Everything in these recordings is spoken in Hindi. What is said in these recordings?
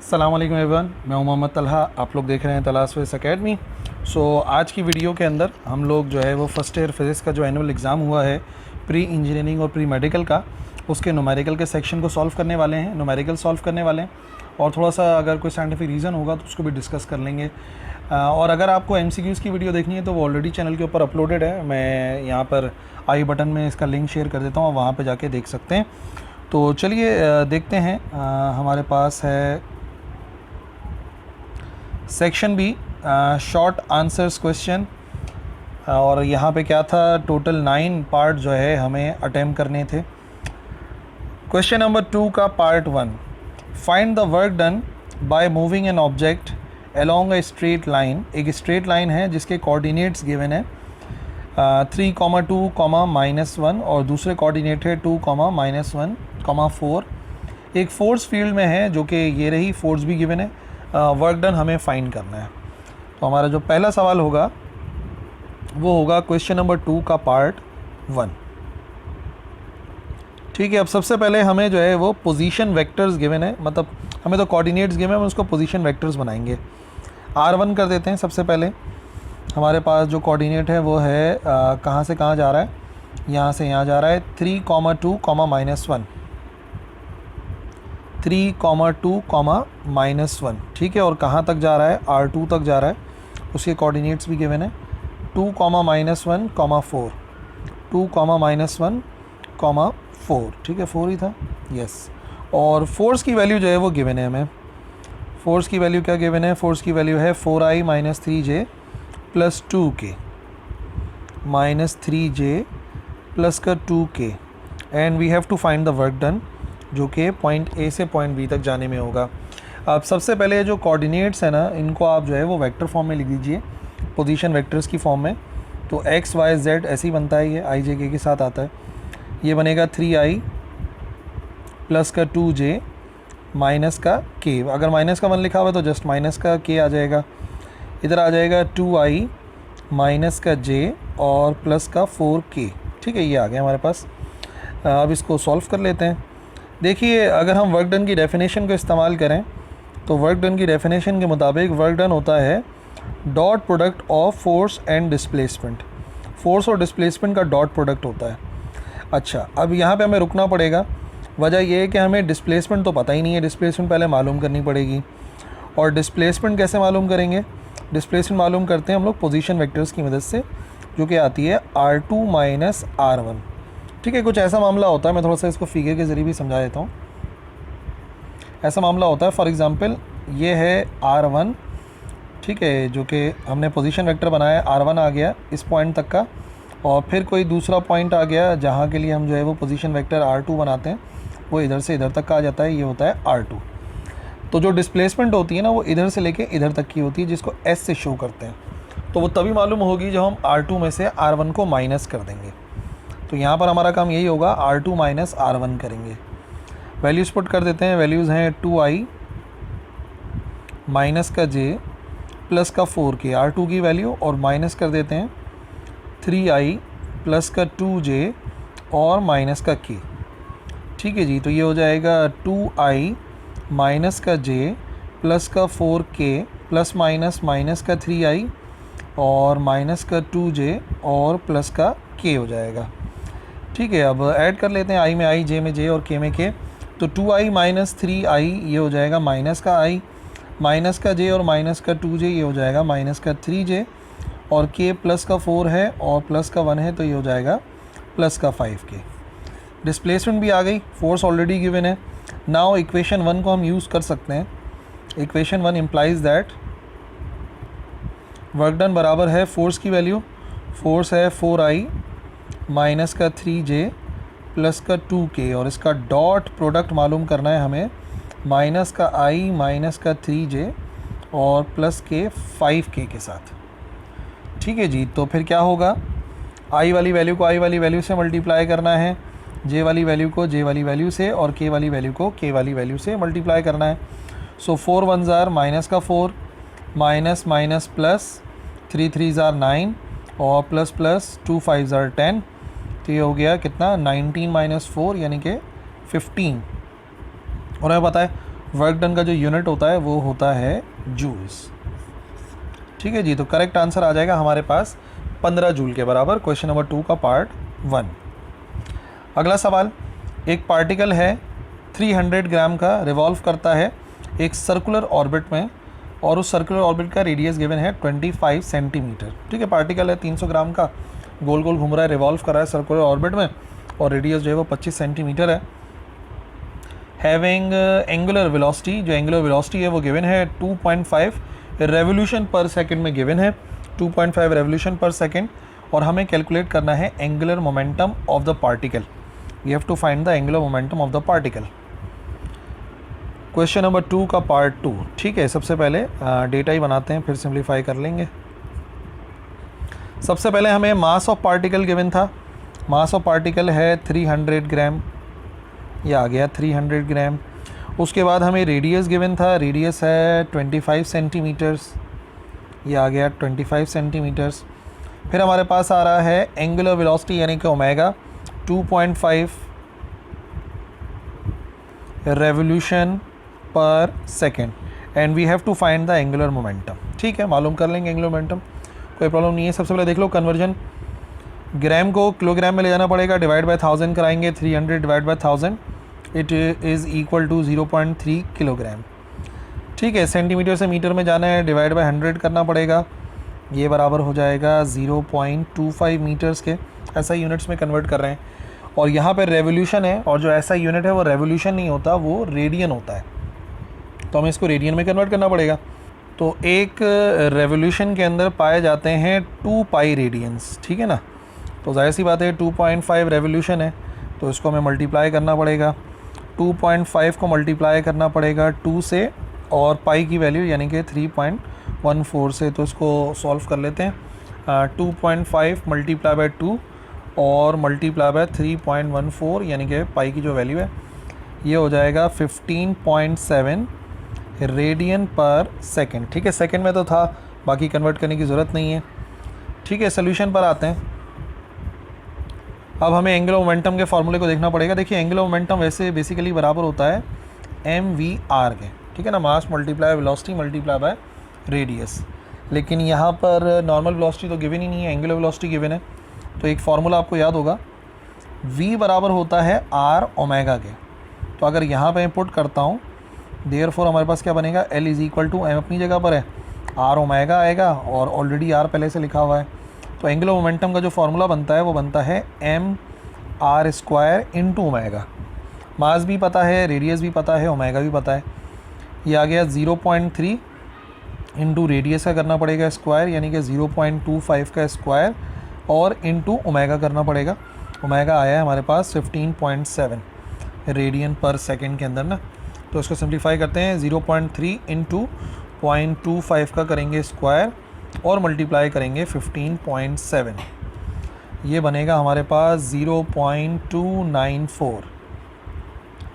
अस्सलाम वालेकुम एवरीवन, मैं हूं मोहम्मद तलहा। आप लोग देख रहे हैं तलहा स्विस एकेडमी। आज की वीडियो के अंदर हम लोग जो है वो फर्स्ट ईयर फिज़िक्स का जो एनुअल एग्ज़ाम हुआ है प्री इंजीनियरिंग और प्री मेडिकल का, उसके न्यूमेरिकल के सेक्शन को सॉल्व करने वाले हैं, न्यूमेरिकल सॉल्व करने वाले हैं और थोड़ा सा अगर कोई साइंटिफिक रीज़न होगा तो उसको भी डिस्कस कर लेंगे। और अगर आपको MCQs की वीडियो देखनी है तो वो ऑलरेडी चैनल के ऊपर अपलोडेड है। मैं यहाँ पर आई बटन में इसका लिंक शेयर कर देता हूँ, वहाँ पर जाके देख सकते हैं। तो चलिए देखते हैं। हमारे पास है section B, short answers question, और यहाँ पे क्या था, टोटल 9 पार्ट जो है हमें अटेम्प्ट करने थे। क्वेश्चन नंबर 2 का part 1, find the work done by moving an object along a straight line. एक स्ट्रेट लाइन है जिसके कोऑर्डिनेट्स गिवन है 3, 2, -1 और दूसरे कोऑर्डिनेट है 2, -1, 4। एक फोर्स फील्ड में है जो कि ये रही, फोर्स भी गिवन है, वर्क डन हमें फाइंड करना है। तो हमारा जो पहला सवाल होगा वो होगा क्वेश्चन नंबर 2 का पार्ट 1। ठीक है, अब सबसे पहले हमें जो है वो पोजीशन वेक्टर्स गिवन है, मतलब हमें तो कोऑर्डिनेट्स गिवन है, हम उसको पोजीशन वेक्टर्स बनाएंगे। R1 कर देते हैं। सबसे पहले हमारे पास जो कोऑर्डिनेट है वो है कहाँ से कहाँ जा रहा है, यहाँ से यहाँ जा रहा है 3, 2, -1, 3, 2, -1। ठीक है, और कहाँ तक जा रहा है, R2 तक जा रहा है, उसके कोऑर्डिनेट्स भी गिवन है 2, -1, 4, 2, -1, 4। ठीक है, 4 ही था, यस। और फोर्स की वैल्यू जो है वो गिवन है हमें। फोर्स की वैल्यू क्या गिवन है, फोर्स की वैल्यू है 4i - 3j + 2k, -3j + 2k, and we have to find the work done, जो कि पॉइंट A से पॉइंट B तक जाने में होगा। अब सबसे पहले जो कोऑर्डिनेट्स है ना, इनको आप जो है वो वेक्टर फॉर्म में लिख दीजिए, पोजीशन वेक्टर्स की फॉर्म में। तो x, y, z ऐसे ही बनता है, ये i, j, k के साथ आता है। ये बनेगा 3i + 2j -k। अगर -1 लिखा हुआ है तो जस्ट -k आ जाएगा। इधर आ जाएगा 2i -j और +4k। ठीक है, ये आ गया हमारे पास। अब इसको सॉल्व कर लेते हैं। देखिए, अगर हम वर्क डन की डेफिनेशन को इस्तेमाल करें तो वर्क डन की डेफिनेशन के मुताबिक वर्क डन होता है dot product of force and displacement. Force और डिस्प्लेसमेंट का डॉट प्रोडक्ट होता है। अच्छा, अब यहाँ पे हमें रुकना पड़ेगा। वजह यह है कि हमें डिस्प्लेसमेंट तो पता ही नहीं है, डिस्प्लेसमेंट पहले मालूम करनी पड़ेगी। और डिस्प्लेसमेंट कैसे मालूम करेंगे, डिस्प्लेसमेंट मालूम करते हैं हम लोग पोजीशन वेक्टर्स की मदद से, जो कि आती है R2 - R1। ठीक है, कुछ ऐसा मामला होता है, मैं थोड़ा सा इसको फिगर के ज़रिए भी समझा देता हूँ। ऐसा मामला होता है, फॉर एग्ज़ाम्पल ये है R1, ठीक है, जो कि हमने पोजीशन वेक्टर बनाया, R1 आ गया इस पॉइंट तक का, और फिर कोई दूसरा पॉइंट आ गया जहाँ के लिए हम जो है वो पोजीशन वेक्टर R2 बनाते हैं, वो इधर से इधर तक का आ जाता है, ये होता है R2। तो जो डिस्प्लेसमेंट होती है ना, वो इधर से लेके इधर तक की होती है, जिसको S से शो करते हैं। तो वो तभी मालूम होगी जब हम R2 में से R1 को माइनस कर देंगे। तो यहाँ पर हमारा काम यही होगा, R2 - R1 करेंगे। वैल्यूज़ पुट कर देते हैं। वैल्यूज़ हैं 2i -j + 4k, R2 की वैल्यू, और माइनस कर देते हैं 3i + 2j और -k। ठीक है जी, तो ये हो जाएगा 2i -j + 4k ± -3i और -2j और +k हो जाएगा। ठीक है, अब ऐड कर लेते हैं, i में i, j में j और k में k। तो 2i - 3i ये हो जाएगा -i, -j और -2j ये हो जाएगा -3j, और k +4 है और +1 है, तो ये हो जाएगा +5k। डिस्प्लेसमेंट भी आ गई, फोर्स ऑलरेडी गिवन है। नाउ इक्वेशन 1 को हम यूज़ कर सकते हैं। Equation 1 implies that work done बराबर है फोर्स की वैल्यू, फोर्स है 4i -3j + 2k, और इसका डॉट प्रोडक्ट मालूम करना है हमें, -i -3j और +k 5k के साथ। ठीक है जी, तो फिर क्या होगा, i वाली वैल्यू को i वाली वैल्यू से मल्टीप्लाई करना है, j वाली वैल्यू को j वाली वैल्यू से, और k वाली वैल्यू को k वाली वैल्यू से मल्टीप्लाई करना है। सो 4 1s are -4, minus plus 3 3s are 9 और प्लस 2 5s are 10। तो ये हो गया कितना, 19 - 4 यानी कि 15। और हमें पता है वर्क डन का जो यूनिट होता है वो होता है जूल्स। ठीक है जी, तो करेक्ट आंसर आ जाएगा हमारे पास 15 जूल के बराबर, क्वेश्चन नंबर 2 का पार्ट 1। अगला सवाल, एक पार्टिकल है 300 ग्राम का, रिवॉल्व करता है एक सर्कुलर ऑर्बिट में और उस सर्कुलर ऑर्बिट का रेडियस गिवन है 25 सेंटीमीटर। ठीक है, पार्टिकल है 300 ग्राम का, गोल गोल घूम रहा है, रिवॉल्व कर रहा है सर्कुलर ऑर्बिट में और रेडियस जो है वो 25 सेंटीमीटर है। हैविंग एंगुलर वेलोसिटी, जो एंगुलर वेलोसिटी है वो गिवन है 2.5 रेवोल्यूशन पर सेकंड में गिवन है, 2.5 रेवोल्यूशन पर सेकंड, और हमें कैलकुलेट करना है angular momentum of the particle. We have to find the angular momentum of the particle. Question number 2 का पार्ट 2। ठीक है, सबसे पहले डेटा ही बनाते हैं, फिर सिंप्लीफाई कर लेंगे। सबसे पहले हमें मास ऑफ पार्टिकल गिवन था, मास ऑफ पार्टिकल है 300 ग्राम, ये आ गया 300 ग्राम। उसके बाद हमें रेडियस गिवन था, रेडियस है 25 सेंटीमीटर्स, ये आ गया 25 सेंटीमीटर्स। फिर हमारे पास आ रहा है एंगुलर वेलोसिटी यानी कि omega 2.5 revolution per second, and we have to find the angular momentum. ठीक है, मालूम कर लेंगे एंगुलर मोमेंटम, कोई प्रॉब्लम नहीं है। सबसे पहले देख लो कन्वर्जन, ग्राम को किलोग्राम में ले जाना पड़ेगा, डिवाइड बाय 1000 कराएंगे, 300 divide by 1000 it is equal to 0.3 kilogram. ठीक है, सेंटीमीटर से मीटर में जाना है, डिवाइड बाय 100 करना पड़ेगा, ये बराबर हो जाएगा 0.25 मीटर्स के। ऐसा यूनिट्स में कन्वर्ट कर रहे हैं, और यहाँ पर रेवोल्यूशन है, और जो ऐसा यूनिट है वो रेवोल्यूशन नहीं होता, वो रेडियन होता है, तो हमें इसको रेडियन में कन्वर्ट करना पड़ेगा। तो एक रेवोल्यूशन के अंदर पाए जाते हैं 2 पाई रेडियंस। ठीक है ना, तो जाहिर सी बात है 2.5 रेवोल्यूशन है, तो इसको हमें मल्टीप्लाई करना पड़ेगा, 2.5 को मल्टीप्लाई करना पड़ेगा 2 से, और पाई की वैल्यू यानी कि 3.14 से। तो इसको सॉल्व कर लेते हैं, 2.5 मल्टीप्लाई बाय 2 और मल्टीप्लाई बाय 3.14 यानी कि पाई की जो वैल्यू है ये हो जाएगा 15.7 रेडियन पर सेकंड। ठीक है, सेकंड में तो था, बाकी कन्वर्ट करने की ज़रूरत नहीं है। ठीक है, सोल्यूशन पर आते हैं। अब हमें एंगुलर मोमेंटम के फॉर्मूले को देखना पड़ेगा। देखिए, एंगुलर मोमेंटम वैसे बेसिकली बराबर होता है mvr के, ठीक है ना, मास multiply velocity multiply by radius. लेकिन यहाँ पर नॉर्मल वेलोसिटी तो गिवन ही नहीं है, एंगुलर वेलोसिटी गिवन है। तो एक फार्मूला आपको याद होगा, v बराबर होता है r ओमेगा के। तो अगर यहाँ पे पुट करता हूँ, देयरफॉर हमारे पास क्या बनेगा, L is equal to m अपनी जगह पर है, r ओमेगा आएगा, और ऑलरेडी r पहले से लिखा हुआ है। तो एंगुलर मोमेंटम का जो फार्मूला बनता है वो बनता है mr² इंटू ओमेगा। मास भी पता है, रेडियस भी पता है, ओमेगा भी पता है। ये आ गया 0.3 इंटू रेडियस का करना पड़ेगा स्क्वायर, यानी कि 0.25 का स्क्वायर, और इंटू ओमेगा करना पड़ेगा। ओमेगा आया है हमारे पास 15.7 रेडियन पर सेकेंड के अंदर ना। तो इसको सिंप्लीफाई करते हैं, 0.3 इंटू 0.25 का करेंगे स्क्वायर और मल्टीप्लाई करेंगे 15.7, ये बनेगा हमारे पास 0.294।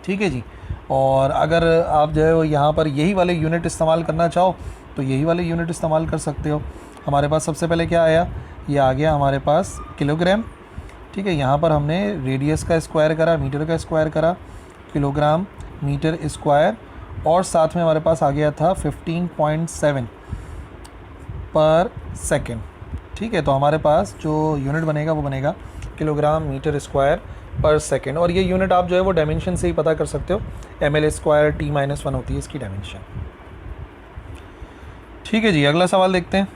ठीक है जी, और अगर आप जो है यहाँ पर यही वाले यूनिट इस्तेमाल करना चाहो तो यही वाले यूनिट इस्तेमाल कर सकते हो। हमारे पास सबसे पहले क्या आया, ये आ गया हमारे पास किलोग्राम। ठीक है, यहाँ पर हमने रेडियस का स्क्वायर करा, मीटर का स्क्वायर करा, किलोग्राम मीटर स्क्वायर, और साथ में हमारे पास आ गया था 15.7 पर सेकेंड। ठीक है, तो हमारे पास जो यूनिट बनेगा वो बनेगा किलोग्राम मीटर स्क्वायर पर सेकेंड, और ये यूनिट आप जो है वो डायमेंशन से ही पता कर सकते हो, ml² t-1 होती है इसकी डायमेंशन। ठीक है जी, अगला सवाल देखते हैं।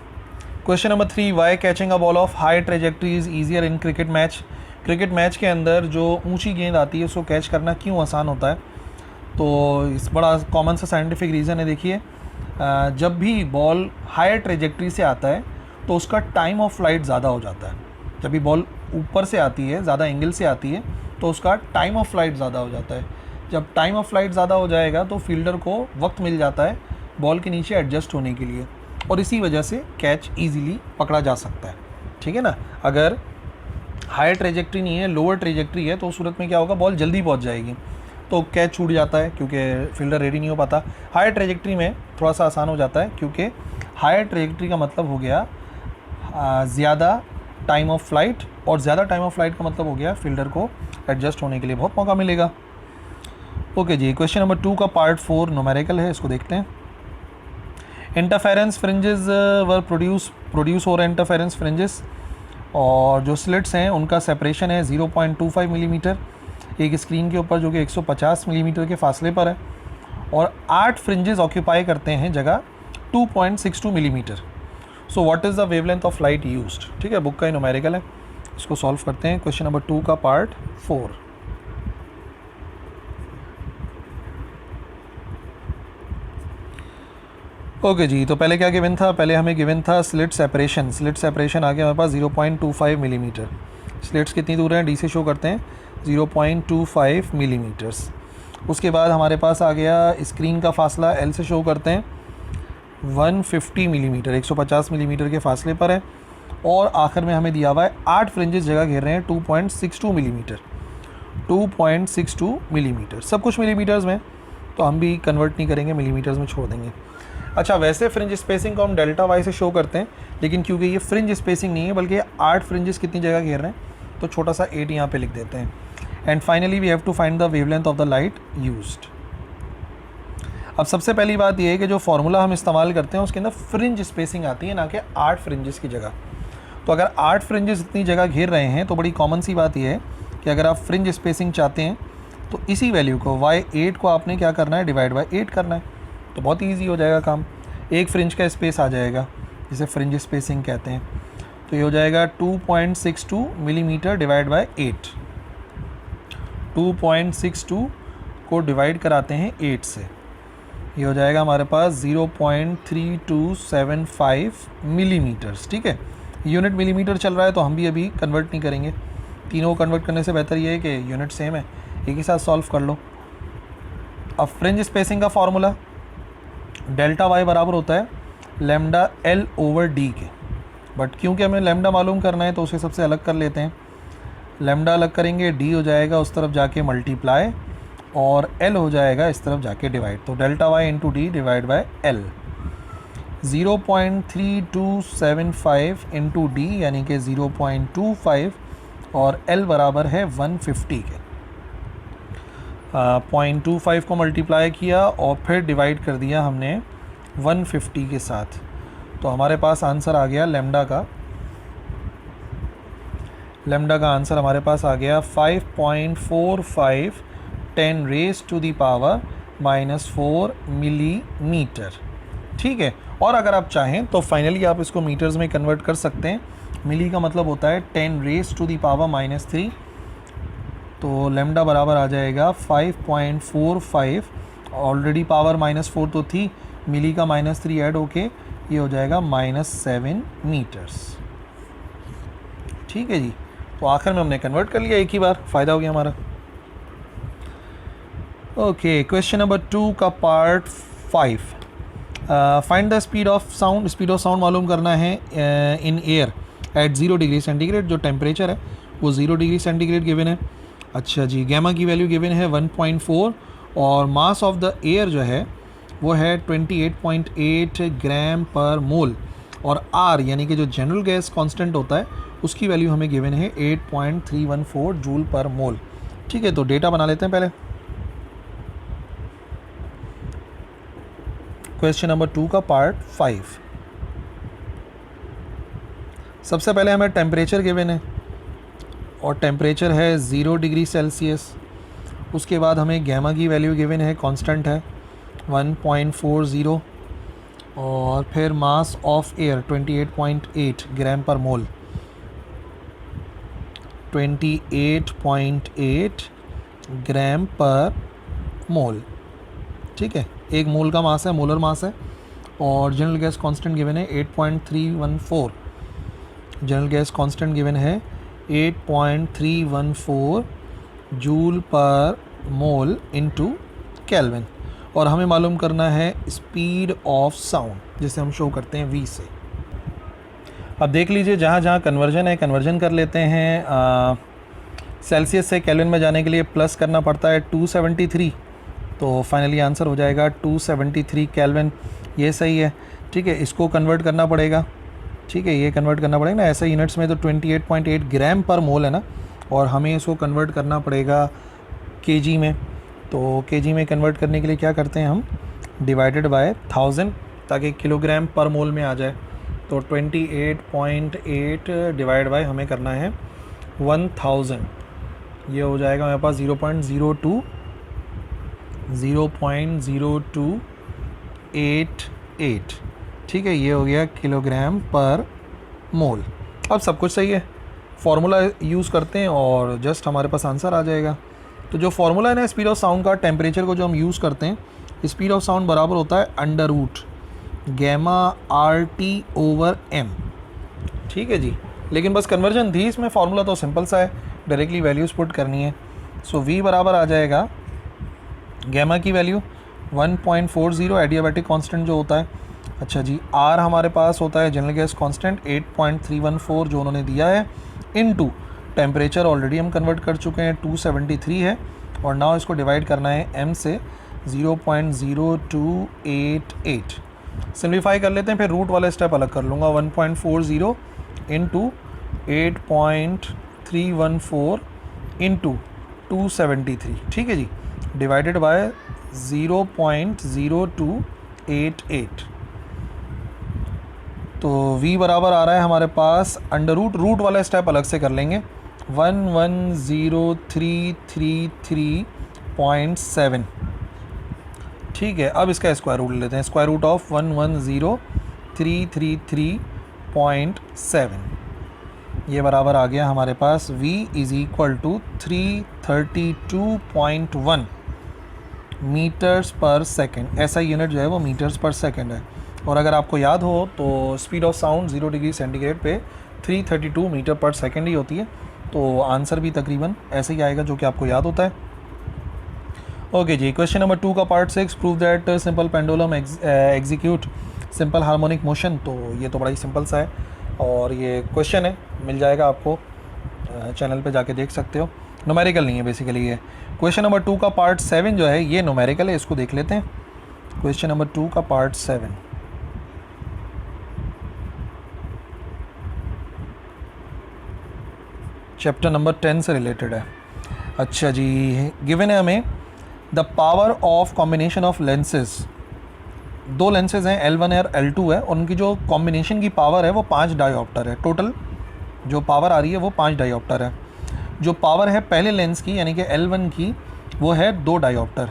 Question number 3, why catching a ball of high trajectory is easier in cricket match. Cricket match के अंदर जो ऊंची गेंद आती है उसको कैच करना क्यों आसान होता है? तो इस बड़ा कॉमन सा साइंटिफिक रीज़न है। देखिए, जब भी बॉल हायर ट्रेजेक्ट्री से आता है तो उसका टाइम ऑफ फ्लाइट ज़्यादा हो जाता है। जब भी बॉल ऊपर से आती है, ज़्यादा एंगल से आती है, तो उसका टाइम ऑफ फ्लाइट ज़्यादा हो जाता है। जब टाइम ऑफ फ्लाइट ज़्यादा हो जाएगा तो फील्डर को वक्त मिल जाता है बॉल के नीचे एडजस्ट होने के लिए, और इसी वजह से कैच ईजीली पकड़ा जा सकता है। ठीक है ना, अगर हायर ट्रेजेक्ट्री नहीं है, लोअर ट्रेजेक्ट्री है, तो उस सूरत में क्या होगा, बॉल जल्दी पहुंच जाएगी, तो कैच छूट जाता है क्योंकि फील्डर रेडी नहीं हो पाता। हायर ट्रेजेक्ट्री में थोड़ा सा आसान हो जाता है, क्योंकि हायर ट्रेजेक्ट्री का मतलब हो गया ज़्यादा टाइम ऑफ फ्लाइट, और ज़्यादा टाइम ऑफ फ्लाइट का मतलब हो गया फील्डर को एडजस्ट होने के लिए बहुत मौका मिलेगा। ओके जी, क्वेश्चन नंबर 2 का पार्ट 4 न्यूमेरिकल है, इसको देखते हैं। इंटरफेरेंस फ्रिंजेस वर प्रोड्यूस हो रहे हैं इंटरफेरेंस फ्रिंजेस, और जो स्लिट्स हैं उनका सेपरेशन है 0.25 मिलीमीटर एक स्क्रीन के ऊपर, जो कि 150 मिलीमीटर के फासले पर है, और 8 फ्रिंजेस ऑक्यूपाई करते हैं जगह 2.62 millimetre. So what is the wavelength of light used. ठीक है, बुक का ही न्यूमेरिकल है, इसको सॉल्व करते हैं। क्वेश्चन नंबर 2 का पार्ट 4। ओके जी, तो पहले क्या गिवन था, पहले हमें गिवन था स्लिट सेपरेशन। स्लिट सेपरेशन आ गया हमारे पास 0.25 मिलीमीटर। स्लिट्स कितनी दूर हैं, डी से शो करते हैं 0.25 मिलीमीटर्स। उसके बाद हमारे पास आ गया स्क्रीन का फासला, एल से शो करते हैं 150 मिलीमीटर, 150 मिलीमीटर के फासले पर है, और आखिर में हमें दिया हुआ है 8 फ्रिंजेस जगह घेर रहे हैं 2.62 मिलीमीटर। 2.62 मिलीमीटर, सब कुछ मिलीमीटर्स में, तो हम भी कन्वर्ट नहीं करेंगे, मिलीमीटर्स में छोड़ देंगे। अच्छा, वैसे फ्रिंज स्पेसिंग को हम डेल्टा वाई से शो करते हैं, लेकिन क्योंकि ये फ्रिंज स्पेसिंग नहीं है बल्कि 8 फ्रिंजेस कितनी जगह घेर रहे हैं, तो छोटा सा 8 यहाँ पे लिख देते हैं। And finally we have to find the wavelength of the light used. अब सबसे पहली बात ये है कि जो फार्मूला हम इस्तेमाल करते हैं उसके अंदर फ्रिंज स्पेसिंग आती है, ना कि 8 फ्रिंजेस की जगह। तो अगर 8 फ्रिंजेस इतनी जगह घेर रहे हैं तो बड़ी कॉमन सी बात ये है कि अगर आप फ्रिंज स्पेसिंग चाहते हैं तो इसी वैल्यू को y8 को आपने क्या करना है, डिवाइड बाई 8 करना है, तो बहुत ईजी हो जाएगा काम। एक फ्रिंज का स्पेस आ जाएगा जिसे फ्रिंज स्पेसिंग कहते हैं, तो ये हो जाएगा 2.62 मिलीमीटर डिवाइड बाई 8। 2.62 को डिवाइड कराते हैं 8 से, ये हो जाएगा हमारे पास 0.3275 मिलीमीटर्स। ठीक है, यूनिट मिलीमीटर चल रहा है तो हम भी अभी कन्वर्ट नहीं करेंगे, तीनों को कन्वर्ट करने से बेहतर ये है कि यूनिट सेम है, एक ही साथ सॉल्व कर लो। अब फ्रिंज स्पेसिंग का फार्मूला डेल्टा वाई बराबर होता है लैम्डा एल ओवर डी के, बट क्योंकि हमें लैम्डा मालूम करना है तो उसे सबसे अलग कर लेते हैं। लैम्डा अलग करेंगे, डी हो जाएगा उस तरफ जाके मल्टीप्लाई, और एल हो जाएगा इस तरफ जाके डिवाइड, तो delta y into d divide by l. 0.3275 into d यानी कि 0.25, और एल बराबर है 150 के। 0.25 को मल्टीप्लाई किया और फिर डिवाइड कर दिया हमने 150 के साथ, तो हमारे पास आंसर आ गया लैम्डा का आंसर हमारे पास आ गया 5.45 10 raise to the power -4 millimetre. ठीक है, और अगर आप चाहें तो फाइनली आप इसको मीटर्स में कन्वर्ट कर सकते हैं। मिली का मतलब होता है 10 रेज टू दी पावर -3, तो लैम्डा बराबर आ जाएगा 5.45, ऑलरेडी पावर -4 तो थी, मिली का -3 ऐड होके ये हो जाएगा -7 मीटर्स। ठीक है जी, तो आखिर में हमने कन्वर्ट कर लिया एक ही बार, फ़ायदा हो गया हमारा। ओके, क्वेश्चन नंबर 2 का part 5। Find the speed of sound. Speed of sound मालूम करना है in air at 0 degree centigrade. जो टेम्परेचर है वो 0 डिग्री सेंटीग्रेड गिवन है। अच्छा जी, गैमा की वैल्यू गिवन है 1.4, और मास ऑफ द एयर जो है वो है 28.8 ग्राम पर मोल, और आर यानी कि जो जनरल गैस कांस्टेंट होता है उसकी वैल्यू हमें गिवन है 8.314 जूल पर मोल। ठीक है, तो डेटा बना लेते हैं पहले। क्वेश्चन नंबर 2 का पार्ट 5। सबसे पहले हमें टेम्परेचर गिवन है, और टेम्परेचर है 0 डिग्री सेल्सियस। उसके बाद हमें गैमा की वैल्यू गिवन है, कांस्टेंट है 1.40, और फिर मास ऑफ एयर 28.8 ग्राम पर मोल, 28.8 ग्राम पर मोल। ठीक है, एक मोल का मास है, मोलर मास है, और जनरल गैस कांस्टेंट गिवन है 8.314। जनरल गैस कांस्टेंट गिवन है 8.314 जूल पर मोल इनटू केल्विन, और हमें मालूम करना है स्पीड ऑफ साउंड, जिसे हम शो करते हैं v से। अब देख लीजिए, जहाँ जहाँ कन्वर्जन है कन्वर्जन कर लेते हैं। सेल्सियस से केल्विन में जाने के लिए प्लस करना पड़ता है 273, तो फाइनली आंसर हो जाएगा 273 केल्विन। ये सही है। ठीक है, इसको कन्वर्ट करना पड़ेगा। ठीक है, ये कन्वर्ट करना पड़ेगा ना, ऐसे यूनिट्स में तो 28.8 ग्राम पर मोल है ना, और हमें इसको कन्वर्ट करना पड़ेगा केजी में। तो केजी में कन्वर्ट करने के लिए क्या करते हैं हम, डिवाइडेड बाय 1000 ताकि किलोग्राम पर मोल में आ जाए। तो 28.8 डिवाइड बाय हमें करना है 1000, ये हो जाएगा हमारे पास 0.0288। ठीक है, ये हो गया किलोग्राम पर मोल। अब सब कुछ सही है, फार्मूला यूज़ करते हैं और जस्ट हमारे पास आंसर आ जाएगा। तो जो फार्मूला है ना स्पीड ऑफ साउंड का, टेम्परेचर को जो हम यूज़ करते हैं, स्पीड ऑफ साउंड बराबर होता है अंडर रूट गैमा RT/m। ठीक है जी, लेकिन बस कन्वर्जन थी इसमें, फार्मूला तो सिंपल सा है, डायरेक्टली वैल्यूज़ पुट करनी है। सो V बराबर आ जाएगा गैमा की वैल्यू 1.40 एडियाबैटिक कांस्टेंट जो होता है। अच्छा जी, R हमारे पास होता है जनरल गैस कांस्टेंट 8.314 जो उन्होंने दिया है, इनटू टेम्परेचर ऑलरेडी हम कन्वर्ट कर चुके हैं 273 है, और नाउ इसको डिवाइड करना है m से 0.0288। सिम्प्लीफाई कर लेते हैं, फिर रूट वाला स्टेप अलग कर लूँगा। 1.40 इंटू 8.314 इंटू 273, ठीक है जी, डिवाइडेड बाय 0.0288। तो v बराबर आ रहा है हमारे पास अंडर रूट वाला स्टेप अलग से कर लेंगे, 11033.7। ठीक है, अब इसका स्क्वायर रूट लेते हैं, स्क्वायर रूट ऑफ 1103333.7, ये बराबर आ गया हमारे पास v is equal to 332.1 metres per second. ऐसा यूनिट जो है वो मीटर्स पर सेकेंड है, और अगर आपको याद हो तो speed of sound 0 degree centigrade पे 332 मीटर पर सेकेंड ही होती है, तो आंसर भी तकरीबन ऐसे ही आएगा जो कि आपको याद होता है। ओके जी, क्वेश्चन नंबर 2 का part 6, prove that simple pendulum execute simple harmonic motion. तो ये तो बड़ा ही सिंपल सा है, और ये क्वेश्चन है, मिल जाएगा आपको, चैनल पे जाके देख सकते हो। न्यूमेरिकल नहीं है बेसिकली ये। क्वेश्चन नंबर 2 का पार्ट 7 जो है ये न्यूमेरिकल है, इसको देख लेते हैं। क्वेश्चन नंबर 2 का पार्ट 7, चैप्टर नंबर 10 से रिलेटेड है। अच्छा जी, गिवन है हमें the power of combination of lenses. दो लेंसेज हैं, L1 और L2 है, और उनकी जो कॉम्बिनेशन की पावर है वो 5 डायोप्टर है। टोटल जो पावर आ रही है वो 5 डायोप्टर है। जो पावर है पहले लेंस की यानी कि L1 की वो है 2 डायोप्टर,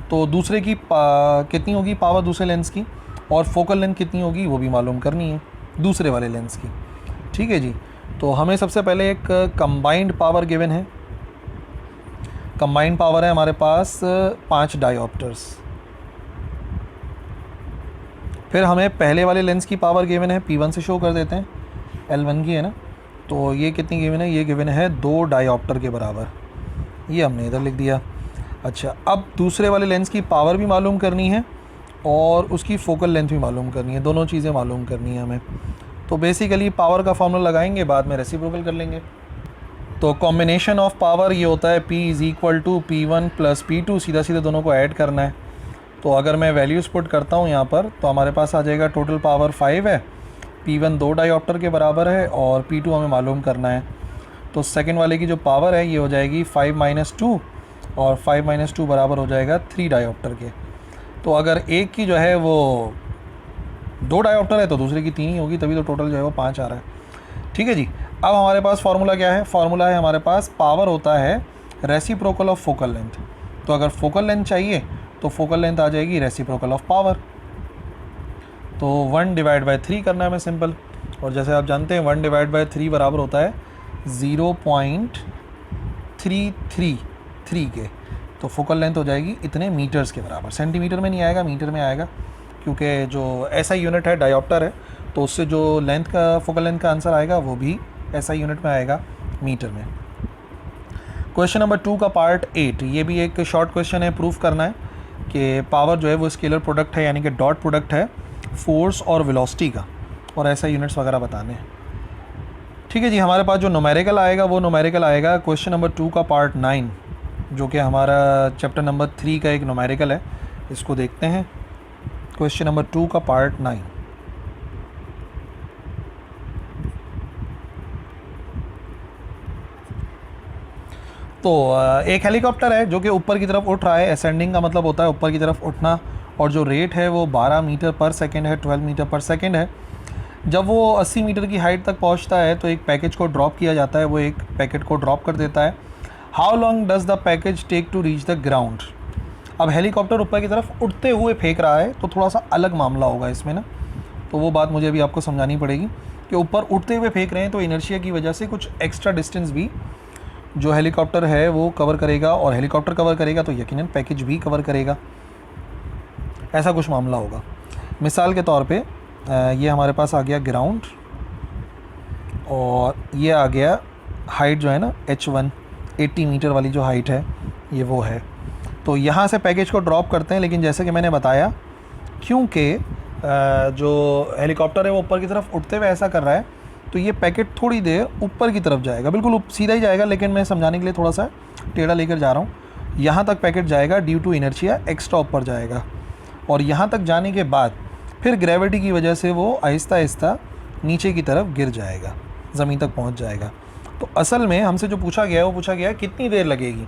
तो दूसरे की कितनी होगी पावर दूसरे लेंस की, और फोकल लेंथ कितनी होगी वो भी मालूम करनी है दूसरे वाले लेंस की। ठीक है जी, तो हमें सबसे पहले एक कंबाइंड पावर गिवन है। कंबाइंड पावर है हमारे पास 5 डायोप्टर्स। फिर हमें पहले वाले लेंस की पावर गिवन है, P1 से शो कर देते हैं, L1 की है ना, तो ये कितनी गिवन है, ये गिवन है 2 डायोप्टर के बराबर, ये हमने इधर लिख दिया। अच्छा, अब दूसरे वाले लेंस की पावर भी मालूम करनी है और उसकी फोकल लेंथ भी मालूम करनी है, दोनों चीज़ें मालूम करनी है हमें। तो बेसिकली पावर का फॉर्मूला लगाएंगे, बाद में रेसिप्रोकल कर लेंगे। तो कॉम्बिनेशन ऑफ पावर ये होता है P is equal to P1 plus P2, सीधा सीधा दोनों को ऐड करना है। तो अगर मैं वैल्यूज़ पुट करता हूँ यहाँ पर, तो हमारे पास आ जाएगा टोटल पावर 5 है, P1 2 डायोप्टर के बराबर है और P2 हमें मालूम करना है। तो सेकंड वाले की जो पावर है ये हो जाएगी 5 - 2, और 5 - 2 बराबर हो जाएगा 3 डायोप्टर के। तो अगर एक की जो है वो 2 डायोप्टर है तो दूसरे की 3 ही होगी, तभी तो टोटल जो है वो 5 आ रहा है। ठीक है जी, अब हमारे पास फार्मूला क्या है, फार्मूला है हमारे पास पावर होता है रेसिप्रोकल ऑफ फोकल लेंथ। तो अगर फोकल लेंथ चाहिए तो फोकल लेंथ आ जाएगी रेसिप्रोकल ऑफ पावर। तो 1/3 करना है हमें सिंपल, और जैसे आप जानते हैं 1/3 बराबर होता है 0.333 के। तो फोकल लेंथ हो जाएगी इतने मीटर्स के बराबर। सेंटीमीटर में नहीं आएगा, मीटर में आएगा, क्योंकि जो ऐसा यूनिट है डायोप्टर है, तो उससे जो लेंथ का फोकल लेंथ का आंसर आएगा वो भी ऐसा यूनिट में आएगा, मीटर में। क्वेश्चन नंबर 2 का पार्ट 8, ये भी एक शॉर्ट क्वेश्चन है। प्रूफ करना है कि पावर जो है वो स्केलर प्रोडक्ट है, यानी कि डॉट प्रोडक्ट है फोर्स और वेलोसिटी का, और ऐसा यूनिट्स वगैरह बताने हैं। ठीक है जी, हमारे पास जो न्यूमेरिकल आएगा वो न्यूमेरिकल आएगा क्वेश्चन नंबर 2 का पार्ट 9, जो कि हमारा चैप्टर नंबर 3 का एक न्यूमेरिकल है। इसको देखते हैं, क्वेश्चन नंबर 2 का पार्ट 9। तो एक हेलीकॉप्टर है जो कि ऊपर की तरफ उठ रहा है। असेंडिंग का मतलब होता है ऊपर की तरफ उठना, और जो रेट है वो 12 मीटर पर सेकेंड है, 12 मीटर पर सेकेंड है। जब वो 80 मीटर की हाइट तक पहुंचता है तो एक पैकेज को ड्रॉप किया जाता है, वो एक पैकेट को ड्रॉप कर देता है। How long does the package take to reach the ground. अब हेलीकॉप्टर ऊपर की तरफ उड़ते हुए फेंक रहा है तो थोड़ा सा अलग मामला होगा इसमें ना, तो वो बात मुझे अभी आपको समझानी पड़ेगी कि ऊपर उड़ते हुए फेंक रहे हैं तो इनर्शिया की वजह से कुछ एक्स्ट्रा डिस्टेंस भी जो हेलीकॉप्टर है वो कवर करेगा, और हेलीकॉप्टर कवर करेगा तो यकीनन पैकेज भी कवर करेगा। ऐसा कुछ मामला होगा। मिसाल के तौर पे ये हमारे पास आ गया ग्राउंड, और ये आ गया हाइट जो है ना H1, 80 मीटर वाली जो हाइट है ये वो है। तो यहाँ से पैकेज को ड्रॉप करते हैं, लेकिन जैसे कि मैंने बताया क्योंकि जो हेलीकॉप्टर है वो ऊपर की तरफ उठते हुए ऐसा कर रहा है तो ये पैकेट थोड़ी देर ऊपर की तरफ जाएगा, बिल्कुल सीधा ही जाएगा, लेकिन मैं समझाने के लिए थोड़ा सा टेढ़ा लेकर जा रहा हूँ। यहाँ तक पैकेट जाएगा, ड्यू टू इनर्शिया एक्स्ट्रा ऊपर जाएगा, और यहाँ तक जाने के बाद फिर ग्रेविटी की वजह से वो आहिस्ता आहिस्ता नीचे की तरफ गिर जाएगा, ज़मीन तक पहुँच जाएगा। तो असल में हमसे जो पूछा गया है वो पूछा गया है कितनी देर लगेगी।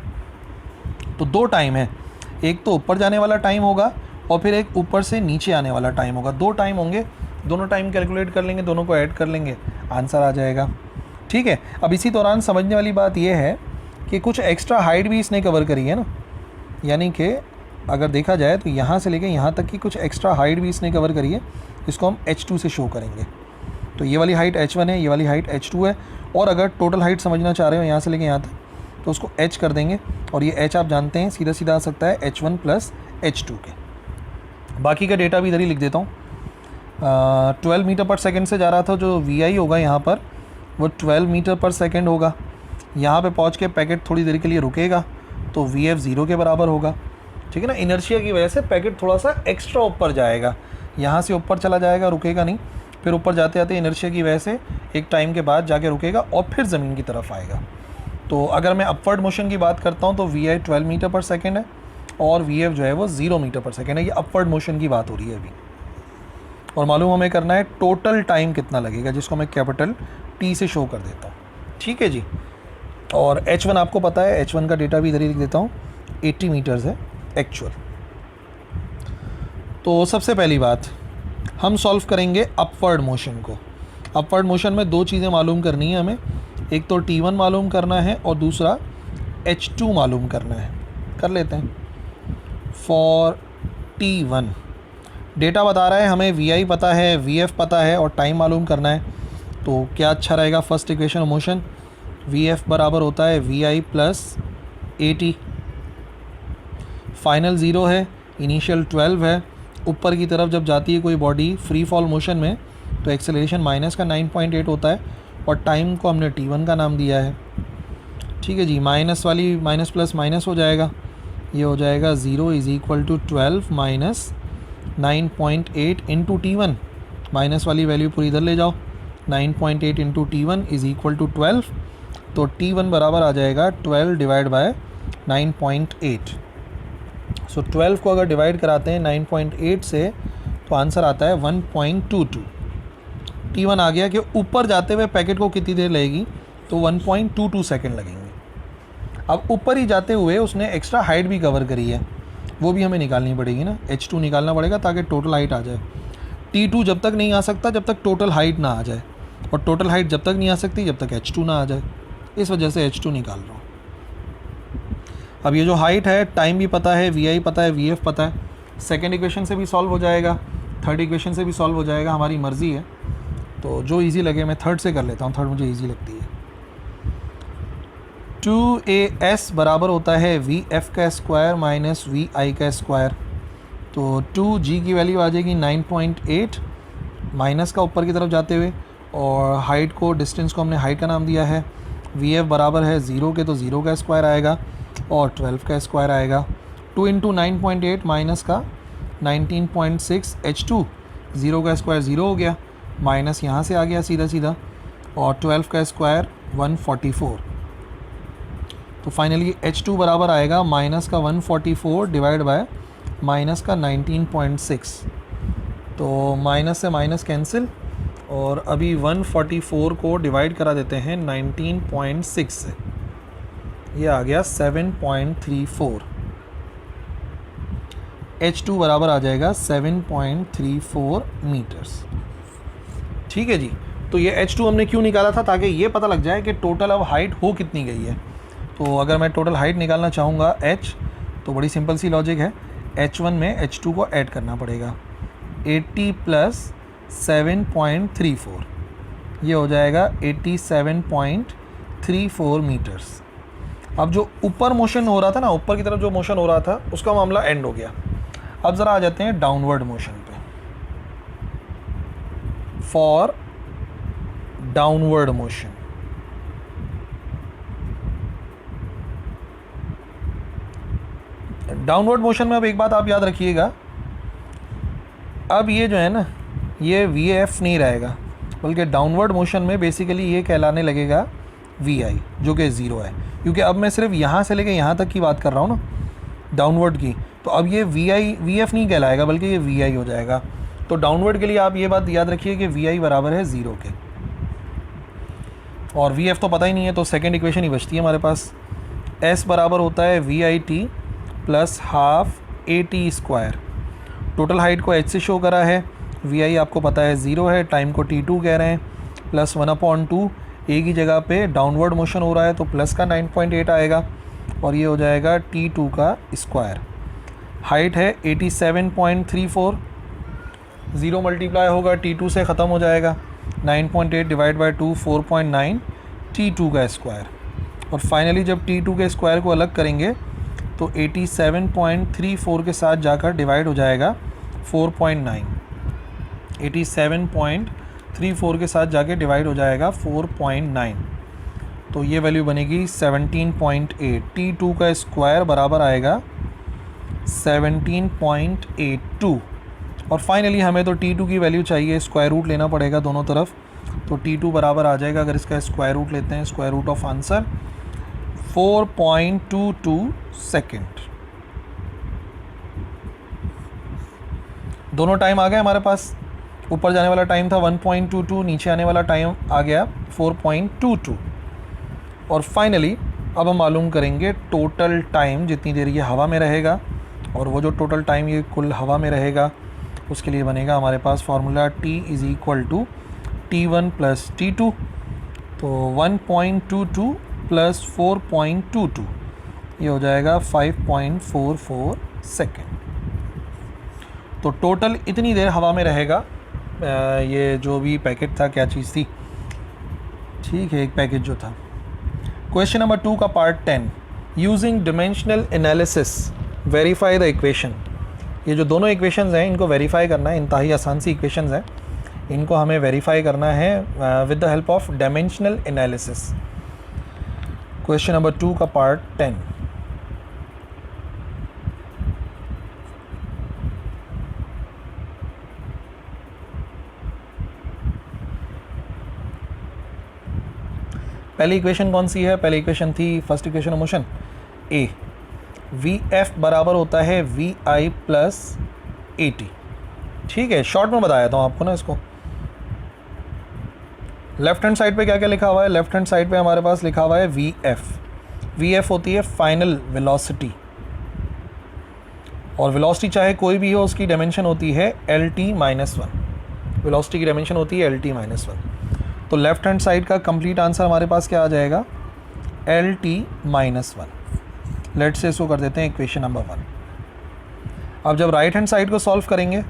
तो दो टाइम है, एक तो ऊपर जाने वाला टाइम होगा और फिर एक ऊपर से नीचे आने वाला टाइम होगा। दो टाइम होंगे, दोनों टाइम कैलकुलेट कर लेंगे, दोनों को ऐड कर लेंगे, आंसर आ जाएगा। ठीक है। अब इसी दौरान समझने वाली बात यह है कि कुछ एक्स्ट्रा हाइट भी इसने कवर करी है ना, यानी कि अगर देखा जाए तो यहाँ से लेके यहाँ तक की कुछ एक्स्ट्रा हाइट भी इसने कवर करी है, इसको हम H2 से शो करेंगे। तो ये वाली हाइट H1 है, ये वाली हाइट H2 है, और अगर टोटल हाइट समझना चाह रहे हो यहाँ से लेके यहाँ तक तो उसको H कर देंगे, और ये H आप जानते हैं सीधा सीधा आ सकता है H1 प्लस H2 के। बाकी का डेटा भी इधर ही लिख देता हूँ। 12 मीटर पर सेकेंड से जा रहा था, जो VI होगा यहाँ पर वो 12 मीटर पर सेकेंड होगा। यहाँ पे पहुँच के पैकेट थोड़ी देर के लिए रुकेगा तो VF 0 के बराबर होगा। ठीक है ना, इनर्शिया की वजह से पैकेट थोड़ा सा एक्स्ट्रा ऊपर जाएगा, यहाँ से ऊपर चला जाएगा, रुकेगा नहीं, फिर ऊपर जाते जाते इनर्शिया की वजह से एक टाइम के बाद जाके रुकेगा और फिर ज़मीन की तरफ आएगा। तो अगर मैं अपवर्ड मोशन की बात करता हूँ तो VI 12 मीटर पर सेकेंड है और VF जो है वो 0 मीटर पर सेकेंड है। ये अपवर्ड मोशन की बात हो रही है अभी, और मालूम हमें करना है टोटल टाइम कितना लगेगा, जिसको मैं कैपिटल T से शो कर देता हूँ। ठीक है जी। और H1 आपको पता है, H1 का डेटा भी इधर ही लिख देता हूँ, 80 मीटर्स है एक्चुअल। तो सबसे पहली बात हम सॉल्व करेंगे अपवर्ड मोशन को। अपवर्ड मोशन में दो चीज़ें मालूम करनी है हमें, एक तो T1 मालूम करना है और दूसरा H2 मालूम करना है। कर लेते हैं। फॉर T1 डेटा बता रहा है हमें VI पता है, VF पता है और टाइम मालूम करना है। तो क्या अच्छा रहेगा, first equation of motion VF बराबर होता है VI प्लस AT। फाइनल 0 है, इनिशियल 12 है। ऊपर की तरफ जब जाती है कोई बॉडी फ्री फॉल मोशन में तो एक्सेलरेशन माइनस का 9.8 होता है और टाइम को हमने T1 का नाम दिया है। ठीक है जी। माइनस वाली माइनस प्लस माइनस हो जाएगा, ये हो जाएगा 0 is equal to 12 minus 9.8 into T1। Minus वाली वैल्यू पूरी इधर ले जाओ, 9.8 into T1 is equal to 12। तो T1 बराबर आ जाएगा 12 डिवाइड बाय 9.8। सो 12 को अगर डिवाइड कराते हैं 9.8 से तो आंसर आता है 1.22। T1 आ गया कि ऊपर जाते हुए पैकेट को कितनी देर लगेगी, तो 1.22 सेकेंड लगेंगे। अब ऊपर ही जाते हुए उसने एक्स्ट्रा हाइट भी कवर करी है, वो भी हमें निकालनी पड़ेगी ना, H2 निकालना पड़ेगा ताकि टोटल हाइट आ जाए। T2 जब तक नहीं आ सकता जब तक टोटल हाइट ना आ जाए, और टोटल हाइट जब तक नहीं आ सकती जब तक H2 ना आ जाए, इस वजह से H2 निकाल रहा हूँ। अब ये जो हाइट है, टाइम भी पता है, VI पता है, VF पता है, सेकेंड इक्वेशन से भी सॉल्व हो जाएगा, थर्ड इक्वेशन से भी सॉल्व हो जाएगा, हमारी मर्ज़ी है। तो जो इजी लगे मैं थर्ड से कर लेता हूँ, थर्ड मुझे इजी लगती है। 2AS बराबर होता है VF का स्क्वायर माइनस VI का स्क्वायर। तो 2G की वैल्यू आ जाएगी 9.8 माइनस का ऊपर की तरफ जाते हुए, और हाइट को, डिस्टेंस को हमने हाइट का नाम दिया है। VF बराबर है 0 के, तो 0 का स्क्वायर आएगा और 12 का स्क्वायर आएगा। 2 इंटू 9.8 माइनस का 19.6 H2, 0 का स्क्वायर 0 हो गया, माइनस यहाँ से आ गया सीधा सीधा, और 12 का स्क्वायर 144। तो फाइनली H2 बराबर आएगा माइनस का 144 डिवाइड बाय माइनस का 19.6। तो माइनस से माइनस कैंसिल, और अभी 144 को डिवाइड करा देते हैं 19.6 से। ये आ गया 7.34, H2 बराबर आ जाएगा 7.34 मीटर्स। ठीक है जी। तो ये H2 हमने क्यों निकाला था, ताकि ये पता लग जाए कि टोटल अब हाइट हो कितनी गई है। तो अगर मैं टोटल हाइट निकालना चाहूँगा H, तो बड़ी सिंपल सी लॉजिक है, H1 में H2 को ऐड करना पड़ेगा, 80 प्लस 7.34, ये हो जाएगा 87.34 मीटर्स। अब जो ऊपर मोशन हो रहा था ना, ऊपर की तरफ जो मोशन हो रहा था, उसका मामला एंड हो गया। अब ज़रा आ जाते हैं डाउनवर्ड मोशन पे। For downward motion, downward motion में अब एक बात आप याद रखिएगा, अब ये जो है ना, ये वी एफ नहीं रहेगा, बल्कि डाउनवर्ड मोशन में बेसिकली ये कहलाने लगेगा वी आई, जो कि ज़ीरो है, क्योंकि अब मैं सिर्फ यहाँ से लेके यहाँ तक की बात कर रहा हूँ ना, डाउनवर्ड की। तो अब ये वी एफ नहीं कहलाएगा, बल्कि ये वी आई हो जाएगा। तो डाउनवर्ड के लिए आप ये बात याद रखिए कि वी आई बराबर है ज़ीरो के, और वी एफ तो पता ही नहीं है, तो सेकेंड इक्वेशन ही बचती है हमारे पास। एस बराबर होता है v i t plus half a t square. Total height को एच से शो करा है, वी आई आपको पता है ज़ीरो है, टाइम को टी टू कह रहे हैं, प्लस 1/2, ए की जगह पे डाउनवर्ड मोशन हो रहा है तो प्लस का 9.8 आएगा, और ये हो जाएगा T2 का स्क्वायर। हाइट है 87.34, ज़ीरो मल्टीप्लाई होगा T2 से ख़त्म हो जाएगा, 9.8 डिवाइड बाई 2 4.9 T2 का स्क्वायर, और फाइनली जब T2 के स्क्वायर को अलग करेंगे तो 87.34 के साथ जाकर डिवाइड हो जाएगा 4.9, 87.34 के साथ जाके डिवाइड हो जाएगा 4.9, तो ये वैल्यू बनेगी 17.8। T2 का स्क्वायर बराबर आएगा 17.82, और फाइनली हमें तो T2 की वैल्यू चाहिए, स्क्वायर रूट लेना पड़ेगा दोनों तरफ, तो T2 बराबर आ जाएगा, अगर इसका स्क्वायर रूट लेते हैं, square root of answer 4.22 second. दोनों टाइम आ गए हमारे पास, ऊपर जाने वाला टाइम था 1.22, नीचे आने वाला टाइम आ गया 4.22, और फाइनली अब हम मालूम करेंगे टोटल टाइम, जितनी देर ये हवा में रहेगा, और वो जो टोटल टाइम ये कुल हवा में रहेगा, उसके लिए बनेगा हमारे पास formula T is equal to T1 plus T2, तो 1.22 प्लस 4.22, ये हो जाएगा 5.44 सेकेंड। तो टोटल इतनी देर हवा में रहेगा ये जो भी पैकेट था, क्या चीज़ थी, ठीक है, एक पैकेट जो था। क्वेश्चन नंबर 2 का part 10, using dimensional analysis verify the equation. ये जो दोनों इक्वेशंस हैं, इनको वेरीफाई करना है, इंतहाई आसान सी इक्वेशंस हैं, इनको हमें वेरीफाई करना है with the help of dimensional analysis. Question number 2 का पार्ट 10, पहली इक्वेशन कौन सी है, पहली इक्वेशन थी first equation of motion, a, v f बराबर होता है v i plus a t. ठीक है, शॉर्ट में बताया था आपको ना इसको। लेफ्ट हैंड साइड पे क्या क्या लिखा हुआ है, लेफ्ट हैंड साइड पे हमारे पास लिखा हुआ है वी एफ। वी एफ होती है फाइनल वेलोसिटी, और वेलोसिटी चाहे कोई भी हो, उसकी डायमेंशन होती है l T minus one, velocity की डायमेंशन होती है एल टी माइनस वन। तो लेफ्ट हैंड साइड का कंप्लीट आंसर हमारे पास क्या आ जाएगा, l T minus one. Let से इसको कर देते हैं इक्वेशन नंबर 1। अब जब राइट हैंड साइड को सॉल्व करेंगे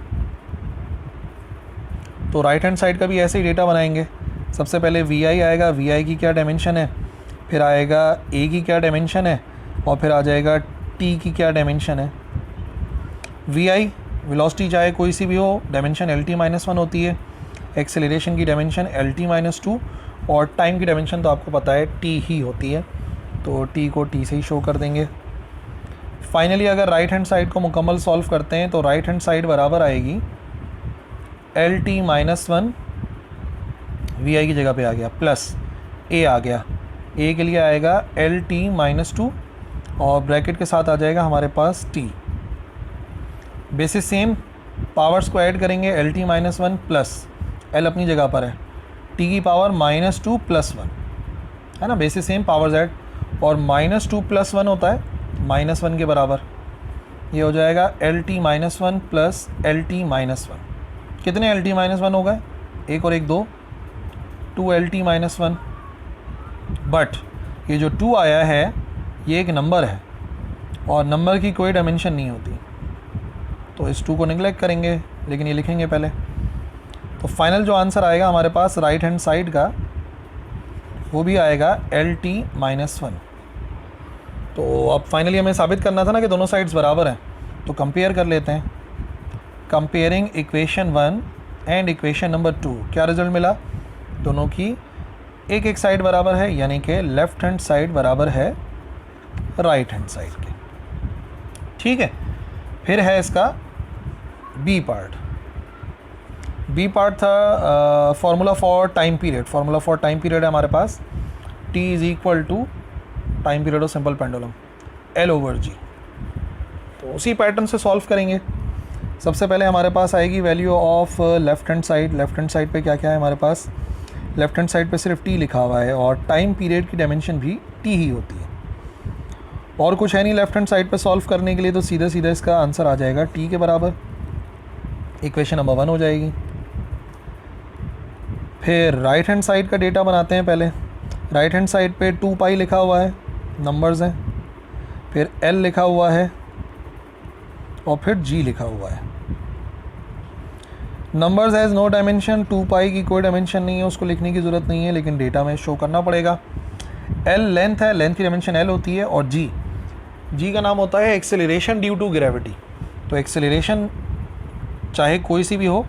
तो राइट हैंड साइड का भी ऐसे ही डेटा बनाएंगे। सबसे पहले वी आई आएगा, वी आई की क्या डायमेंशन है, फिर आएगा ए की क्या डायमेंशन है, और फिर आ जाएगा टी की क्या डायमेंशन है। वी आई वेलोसिटी चाहे कोई सी भी हो, dimension L T minus one होती है, एक्सेलरेशन की dimension L T minus two, और टाइम की डायमेंशन तो आपको पता है टी ही होती है, तो टी को टी से ही शो कर देंगे। फाइनली अगर राइट हैंड साइड को मुकम्मल सॉल्व करते हैं तो राइट हैंड साइड बराबर आएगी L T minus one, V I की जगह पे आ गया, प्लस ए आ गया, ए के लिए आएगा एल टी माइनस टू, और ब्रैकेट के साथ आ जाएगा हमारे पास टी। बेसिस सेम, पावर्स को ऐड करेंगे, L T minus one plus L अपनी जगह पर है, टी की power minus two plus one, है ना, बेसिस सेम पावर्स ऐड, और -2 + 1 होता है -1 के बराबर, ये हो जाएगा LT - 1 प्लस LT - 1। कितने LT - 1 हो गए, एक और एक 2, 2 LT - 1। बट ये जो 2 आया है ये एक नंबर है और नंबर की कोई डायमेंशन नहीं होती, तो इस 2 को निगलेक्ट करेंगे, लेकिन ये लिखेंगे पहले। तो फाइनल जो आंसर आएगा हमारे पास राइट हैंड साइड का, वो भी आएगा LT - 1। तो अब फाइनली हमें साबित करना था ना कि दोनों साइड्स बराबर हैं, तो कंपेयर कर लेते हैं। Comparing equation 1 and equation number 2, क्या रिजल्ट मिला, दोनों की एक साइड बराबर है, यानी कि लेफ़्ट हैंड साइड बराबर है राइट हैंड साइड के। ठीक है, फिर है इसका बी पार्ट। बी पार्ट था formula for time period. Formula for time period है हमारे पास T = time period of simple pendulum L/G। तो उसी पैटर्न से सॉल्व करेंगे। सबसे पहले हमारे पास आएगी value of left hand side. Left hand side पे क्या क्या है हमारे पास, लेफ़्ट हैंड साइड पे सिर्फ T लिखा हुआ है और टाइम पीरियड की डायमेंशन भी T ही होती है, और कुछ है नहीं लेफ़्ट हैंड साइड पे सॉल्व करने के लिए। तो सीधा सीधा इसका आंसर आ जाएगा T के बराबर, इक्वेशन नंबर 1 हो जाएगी। फिर राइट हैंड साइड का डेटा बनाते हैं। पहले राइट हैंड साइड पे 2 पाई लिखा हुआ है, नंबर्स हैं, फिर L लिखा हुआ है और फिर G लिखा हुआ है। नंबर्स हैज़ नो डायमेंशन, 2 पाई की कोई डायमेंशन नहीं है, उसको लिखने की ज़रूरत नहीं है, लेकिन डेटा में शो करना पड़ेगा। L लेंथ है, लेंथ की डायमेंशन L होती है, और G का नाम होता है एक्सेलरेशन ड्यू टू ग्रेविटी। तो एक्सेलरेशन चाहे कोई सी भी हो,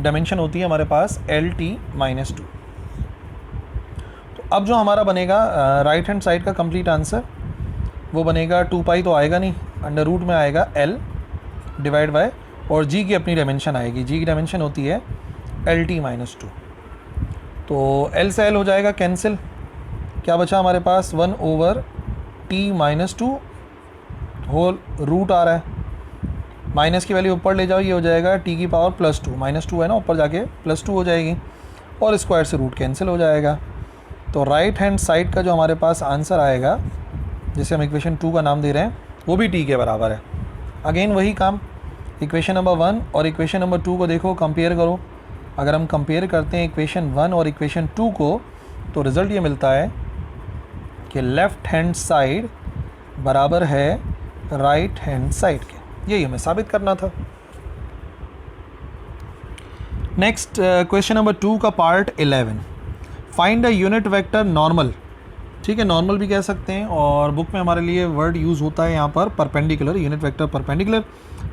डायमेंशन होती है हमारे पास LT - 2। तो अब जो हमारा बनेगा राइट हैंड साइड का कंप्लीट आंसर, वो बनेगा 2 पाई तो आएगा नहीं, अंडर रूट में आएगा L डिवाइड बाय, और G की अपनी डायमेंशन आएगी। G की डायमेंशन होती है LT - 2। तो L से L हो जाएगा कैंसिल, क्या बचा हमारे पास 1/T - 2 होल रूट आ रहा है, माइनस की वैल्यू ऊपर ले जाओ, ये हो जाएगा T की पावर +2, -2 है ना, ऊपर जाके +2 हो जाएगी, और स्क्वायर से रूट कैंसिल हो जाएगा। तो राइट हैंड साइड का जो हमारे पास आंसर आएगा, जिसे हम इक्वेशन 2 का नाम दे रहे हैं, वो भी T के बराबर है। अगेन वही काम, इक्वेशन नंबर 1 और इक्वेशन नंबर 2 को देखो, कंपेयर करो। अगर हम कंपेयर करते हैं इक्वेशन 1 और इक्वेशन 2 को, तो रिज़ल्ट ये मिलता है कि लेफ़्ट हैंड साइड बराबर है राइट हैंड साइड के। यही हमें साबित करना था। नेक्स्ट क्वेश्चन नंबर 2 का part 11, find a unit vector normal. ठीक है, नॉर्मल भी कह सकते हैं, और बुक में हमारे लिए वर्ड यूज़ होता है यहाँ पर perpendicular, unit vector perpendicular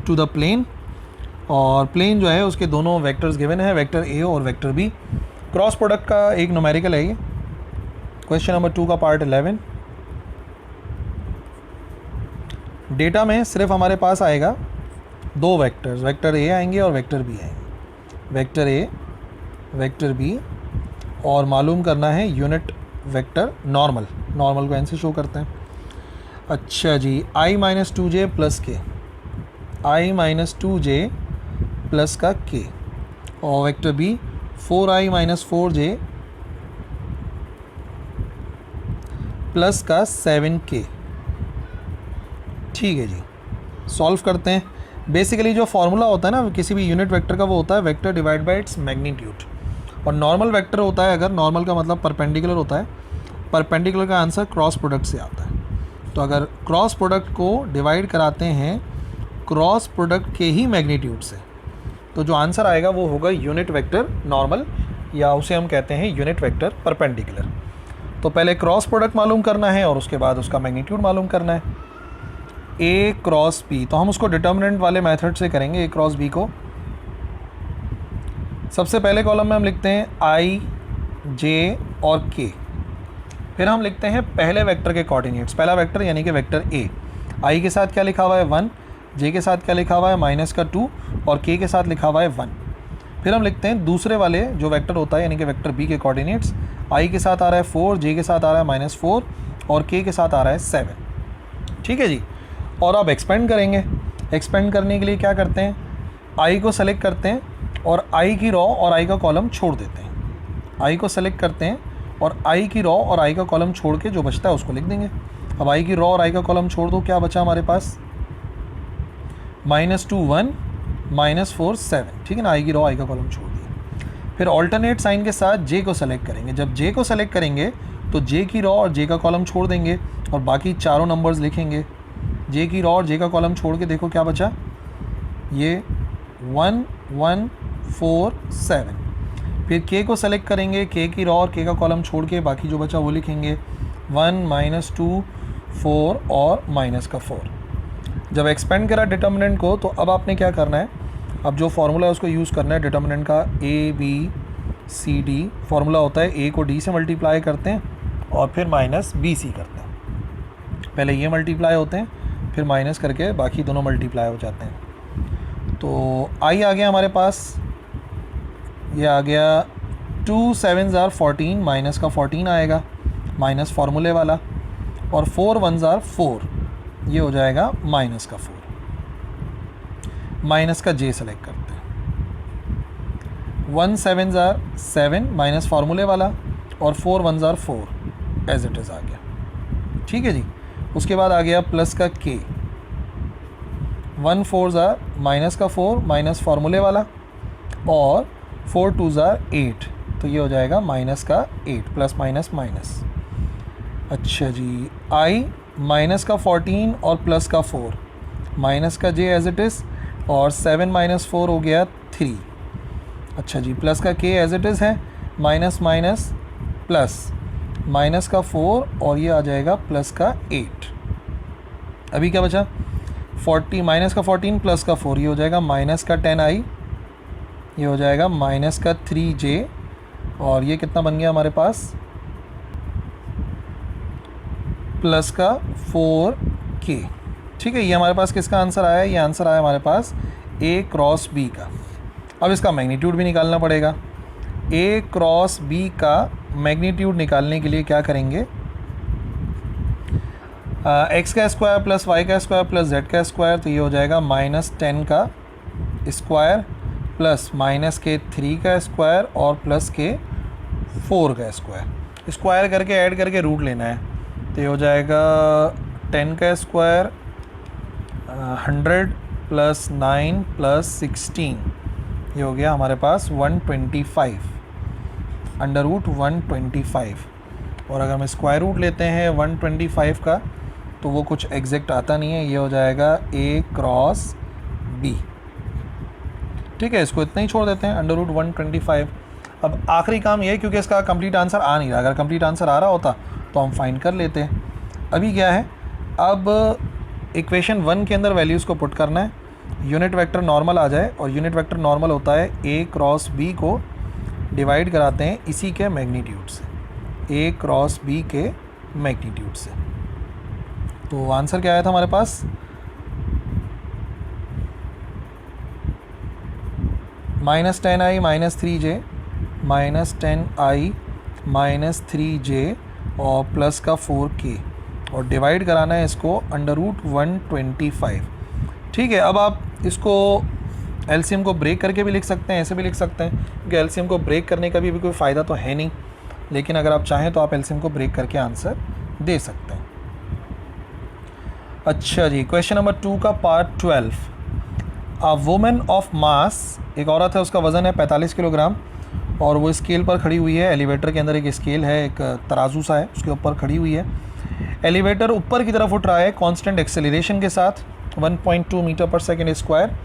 to the plane, और प्लेन जो है उसके दोनों वेक्टर्स गिवन है, वेक्टर A और वेक्टर B। क्रॉस प्रोडक्ट का एक न्यूमेरिकल है ये। क्वेश्चन नंबर 2 का पार्ट 11, डेटा में सिर्फ हमारे पास आएगा 2 वेक्टर्स, वेक्टर A आएंगे और वेक्टर B आएंगे, वेक्टर A वेक्टर B, और मालूम करना है यूनिट वेक्टर नॉर्मल। नॉर्मल को ऐसे शो करते हैं। अच्छा जी, I - 2j plus k, I - 2j plus का k, और vector B 4I - 4j plus का 7k। ठीक है जी, सॉल्व करते हैं। बेसिकली जो फार्मूला होता है ना किसी भी यूनिट वेक्टर का, वो होता है vector divide by its magnitude, और नॉर्मल वेक्टर होता है, अगर नॉर्मल का मतलब परपेंडिकुलर होता है, परपेंडिकुलर का आंसर क्रॉस प्रोडक्ट से आता है। तो अगर क्रॉस प्रोडक्ट को डिवाइड कराते हैं क्रॉस प्रोडक्ट के ही मैग्नीट्यूड से, तो जो आंसर आएगा वो होगा यूनिट वेक्टर नॉर्मल, या उसे हम कहते हैं यूनिट वेक्टर परपेंडिकुलर। तो पहले क्रॉस प्रोडक्ट मालूम करना है और उसके बाद उसका मैग्नीट्यूड मालूम करना है। A क्रॉस B, तो हम उसको डिटर्मिनेंट वाले मेथड से करेंगे। A क्रॉस B को सबसे पहले कॉलम में हम लिखते हैं I, J और K, फिर हम लिखते हैं पहले वेक्टर के कोऑर्डिनेट्स। पहला वेक्टर यानी कि वेक्टर A, I के साथ क्या लिखा हुआ है 1, J के साथ क्या लिखा हुआ है -2, और K के साथ लिखा हुआ है 1। फिर हम लिखते हैं दूसरे वाले जो वेक्टर होता है यानी कि वेक्टर B के कोऑर्डिनेट्स। I के साथ आ रहा है 4, J के साथ आ रहा है -4, और K के साथ आ रहा है 7। ठीक है जी, और अब एक्सपेंड करेंगे। एक्सपेंड करने के लिए क्या करते हैं, I को सेलेक्ट करते हैं और I की रॉ और I का कॉलम छोड़ देते हैं। I को सेलेक्ट करते हैं और I की रॉ और I का कॉलम छोड़ के जो बचता है उसको लिख देंगे। अब आई की रॉ और आई का कॉलम छोड़ दो, क्या बचा हमारे पास, -2 1 -4 7, ठीक है ना। आई की रॉ आई का कॉलम छोड़ दिया। फिर ऑल्टरनेट साइन के साथ जे को सेलेक्ट करेंगे। जब जे को सेलेक्ट करेंगे तो जे की रॉ और जे का कॉलम छोड़ देंगे और बाकी चारों नंबर्स लिखेंगे। जे की रॉ और जे का कॉलम छोड़ के देखो क्या बचा, ये 1 1 4 7। फिर के को सेलेक्ट करेंगे, के की रॉ और के का कॉलम छोड़ के बाकी जो बचा वो लिखेंगे 1 -2 4 और -4। जब एक्सपेंड करा डिटर्मिनेंट को तो अब आपने क्या करना है, अब जो फार्मूला है उसको यूज़ करना है डिटर्मिनेंट का। A b c d formula होता है, ए को डी से मल्टीप्लाई करते हैं और फिर -BC करते हैं। पहले ये मल्टीप्लाई होते हैं, फिर माइनस करके बाकी दोनों मल्टीप्लाई हो जाते हैं। तो आई आ गया हमारे पास, ये आ गया 2 7s are 14, माइनस का 14 आएगा, माइनस फार्मूले वाला, और 4 1s are 4, ये हो जाएगा माइनस का 4। माइनस का जे सेलेक्ट करते हैं। 1 7s are 7, माइनस फार्मूले वाला, और 4 1s are 4, as it is आ गया, ठीक है जी। उसके बाद आ गया प्लस का के, 1 4s are माइनस का 4, माइनस फार्मूले वाला, और 4 2s are 8, तो ये हो जाएगा माइनस का 8, प्लस माइनस माइनस। अच्छा जी, आई माइनस का 14 और प्लस का 4, माइनस का जे एज इट इज़, और 7 -4 हो गया 3। अच्छा जी, प्लस का के एज इट इज़ है, माइनस माइनस प्लस, माइनस का 4 और ये आ जाएगा प्लस का 8। अभी क्या बचा, 40 माइनस का 14 प्लस का 4, ये हो जाएगा माइनस का 10i, ये हो जाएगा माइनस का 3j, और ये कितना बन गया हमारे पास, प्लस का 4k, ठीक है। ये हमारे पास किसका आंसर आया है, ये आंसर आया हमारे पास a क्रॉस b का। अब इसका मैग्नीट्यूड भी निकालना पड़ेगा। a क्रॉस b का मैग्नीट्यूड निकालने के लिए क्या करेंगे, x का स्क्वायर प्लस y का स्क्वायर प्लस z का स्क्वायर, तो ये हो जाएगा -10 का स्क्वायर प्लस -3 का स्क्वायर और प्लस के 4 का स्क्वायर। स्क्वायर करके ऐड करके रूट लेना है, तो ये हो जाएगा 10 का स्क्वायर 100 प्लस 9 प्लस 16, ये हो गया हमारे पास 125, √125। और अगर हम स्क्वायर रूट लेते हैं 125 का तो वो कुछ एग्जैक्ट आता नहीं है, ये हो जाएगा a क्रॉस b, ठीक है। इसको इतना ही छोड़ देते हैं, √125। अब आखिरी काम ये है, क्योंकि इसका कंप्लीट आंसर आ नहीं रहा, अगर कंप्लीट आंसर आ रहा होता तो हम फाइंड कर लेते। अभी क्या है, अब इक्वेशन 1 के अंदर वैल्यूज़ को पुट करना है, यूनिट वेक्टर नॉर्मल आ जाए, और यूनिट वेक्टर नॉर्मल होता है a क्रॉस b को डिवाइड कराते हैं इसी के मैग्नीट्यूड से, a क्रॉस b के मैग्नीट्यूड से। तो आंसर क्या आया था हमारे पास, -10i -3j, -10i -3j और प्लस का 4k, और डिवाइड कराना है इसको √125, ठीक है। अब आप इसको एलसीएम को ब्रेक करके भी लिख सकते हैं, ऐसे भी लिख सकते हैं, क्योंकि एलसीएम को ब्रेक करने का भी कोई फ़ायदा तो है नहीं, लेकिन अगर आप चाहें तो आप एलसीएम को ब्रेक करके आंसर दे सकते हैं। अच्छा जी, क्वेश्चन नंबर 2 का part 12। A women of mass, एक औरत है, उसका वज़न है 45 किलोग्राम, और वो स्केल पर खड़ी हुई है। एलिवेटर के अंदर एक स्केल है, एक तराजू सा है, उसके ऊपर खड़ी हुई है। एलिवेटर ऊपर की तरफ उठ रहा है कांस्टेंट एक्सेलरेशन के साथ 1.2 मीटर पर सेकेंड स्क्वायर,